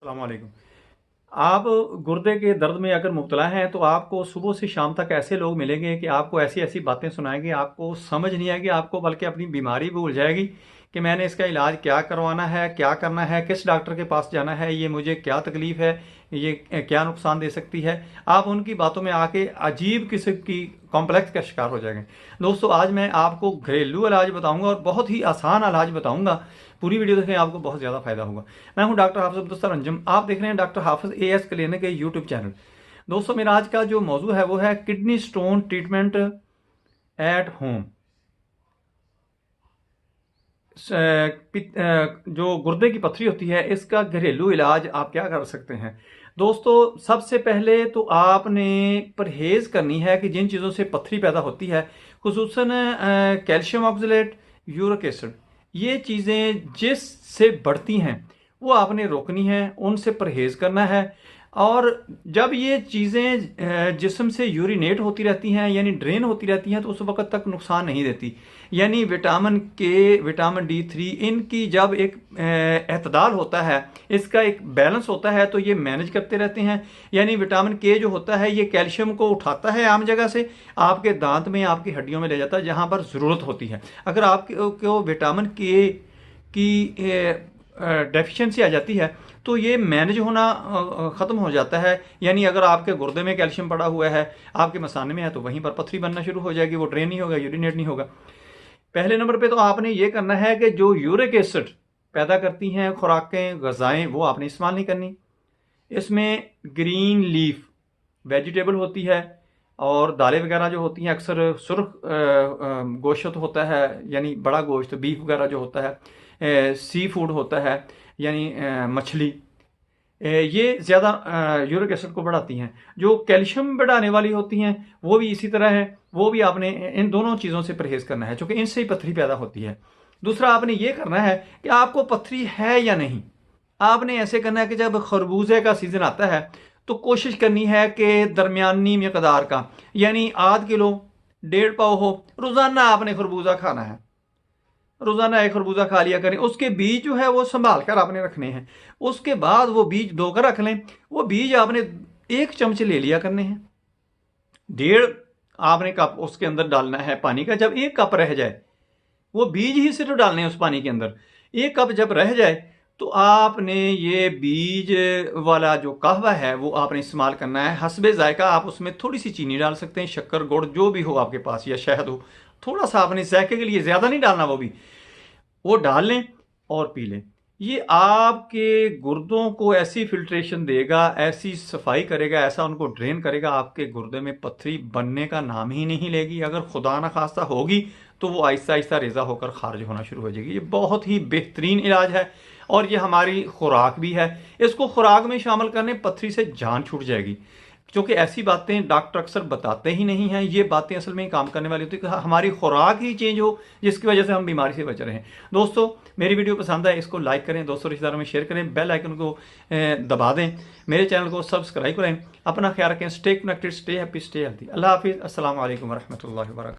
अस्सलाम वालेकुम। आप गुर्दे के दर्द में अगर मुब्तला हैं तो आपको सुबह से शाम तक ऐसे लोग मिलेंगे कि आपको ऐसी ऐसी बातें सुनाएंगे, आपको समझ नहीं आएगी, आपको बल्कि अपनी बीमारी भूल जाएगी कि मैंने इसका इलाज क्या करवाना है, क्या करना है, किस डॉक्टर के पास जाना है, ये मुझे क्या तकलीफ है, ये क्या नुकसान दे सकती है। आप उनकी बातों में आके अजीब किस्म की कॉम्प्लेक्स का शिकार हो जाएंगे। दोस्तों, आज मैं आपको घरेलू इलाज बताऊंगा और बहुत ही आसान इलाज बताऊंगा। पूरी वीडियो देखें, आपको बहुत ज़्यादा फायदा होगा। मैं हूं डॉक्टर हाफिज अब्दुल अंजम, आप देख रहे हैं डॉक्टर हाफिज एएस क्लिनिक के यूट्यूब चैनल। दोस्तों, मेरा आज का जो मौजू है वो है kidney stone treatment at home. जो गुर्दे की पथरी होती है, इसका घरेलू इलाज आप क्या कर सकते हैं। दोस्तों, सबसे पहले तो आपने परहेज करनी है कि जिन चीज़ों से पथरी पैदा होती है, खुसूसन कैल्शियम ऑक्सलेट, यूरिक एसिड, ये चीज़ें जिससे बढ़ती हैं वो आपने रोकनी है, उनसे परहेज करना है। और जब ये चीज़ें जिस्म से यूरिनेट होती रहती हैं, यानी ड्रेन होती रहती हैं, तो उस वक्त तक नुकसान नहीं देती। यानी विटामिन के, विटामिन D3, इनकी जब एक एतदाल होता है, इसका एक बैलेंस होता है, तो ये मैनेज करते रहते हैं। यानी विटामिन के जो होता है, ये कैल्शियम को उठाता है आम जगह से, आपके दांत में, आपकी हड्डियों में ले जाता है जहां पर ज़रूरत होती है। अगर आपको विटामिन के की डेफिशिएंसी आ जाती है तो ये मैनेज होना ख़त्म हो जाता है। यानी अगर आपके गुर्दे में कैल्शियम पड़ा हुआ है, आपके मसाने में है, तो वहीं पर पथरी बनना शुरू हो जाएगी, वो ड्रेन नहीं होगा, यूरिनेट नहीं होगा। पहले नंबर पे तो आपने ये करना है कि जो यूरिक एसिड पैदा करती हैं खुराकें, गज़ाएं, वो आपने इस्तेमाल नहीं करनी। इसमें ग्रीन लीफ वेजिटेबल होती है और दालें वगैरह जो होती हैं, अक्सर सुर्ख गोश्त होता है, यानी बड़ा गोश्त, बीफ वगैरह जो होता है, सी फूड होता है, यानी मछली, ये ज़्यादा यूरिक एसिड को बढ़ाती हैं। जो कैल्शियम बढ़ाने वाली होती हैं वो भी इसी तरह है, वो भी आपने इन दोनों चीज़ों से परहेज करना है, क्योंकि इनसे ही पथरी पैदा होती है। दूसरा, आपने ये करना है कि आपको पथरी है या नहीं। आपने ऐसे करना है कि जब खरबूजे का सीज़न आता है तो कोशिश करनी है कि दरमियानी मकदार का, यानी आध किलो, 1.5 पाव हो, रोज़ाना आपने खरबूजा खाना है। रोजाना एक खरबूजा खा लिया करें। उसके बीज जो है वो संभाल कर आपने रखने हैं। उसके बाद वो बीज धोकर रख लें। वो बीज आपने 1 चम्मच ले लिया करने हैं। 1.5 आपने कप उसके अंदर डालना है पानी का। जब 1 कप रह जाए, वो बीज ही सिर्फ डालने हैं उस पानी के अंदर। 1 कप जब रह जाए तो आपने ये बीज वाला जो कहवा है वो आपने इस्तेमाल करना है। हस्बे जायका आप उसमें थोड़ी सी चीनी डाल सकते हैं, शक्कर, गुड़, जो भी हो आपके पास, या शहद हो, थोड़ा सा आपने जायके के लिए, ज़्यादा नहीं डालना, वो डाल लें और पी लें। ये आपके गुर्दों को ऐसी फिल्ट्रेशन देगा, ऐसी सफाई करेगा, ऐसा उनको ड्रेन करेगा, आपके गुर्दे में पथरी बनने का नाम ही नहीं लेगी। अगर खुदा ना खास्ता होगी तो वो आहिस्ता आहिस्ता रेज़ा होकर खारिज होना शुरू हो जाएगी। ये बहुत ही बेहतरीन इलाज है और ये हमारी खुराक भी है। इसको खुराक में शामिल करने पथरी से जान छूट जाएगी। क्योंकि ऐसी बातें डॉक्टर अक्सर बताते ही नहीं हैं। ये बातें असल में काम करने वाली होती है कि हमारी खुराक ही चेंज हो, जिसकी वजह से हम बीमारी से बच रहे हैं। दोस्तों, मेरी वीडियो पसंद आए, इसको लाइक करें, दोस्तों रिश्तेदारों में शेयर करें, बेल आइकन को दबा दें, मेरे चैनल को सब्सक्राइब करें। अपना ख्याल रखें। Stay connected, stay happy, stay healthy. अल्लाह हाफिज़। अस्सलाम वालेकुम वरहमतुल्लाहि वबरकातुहू।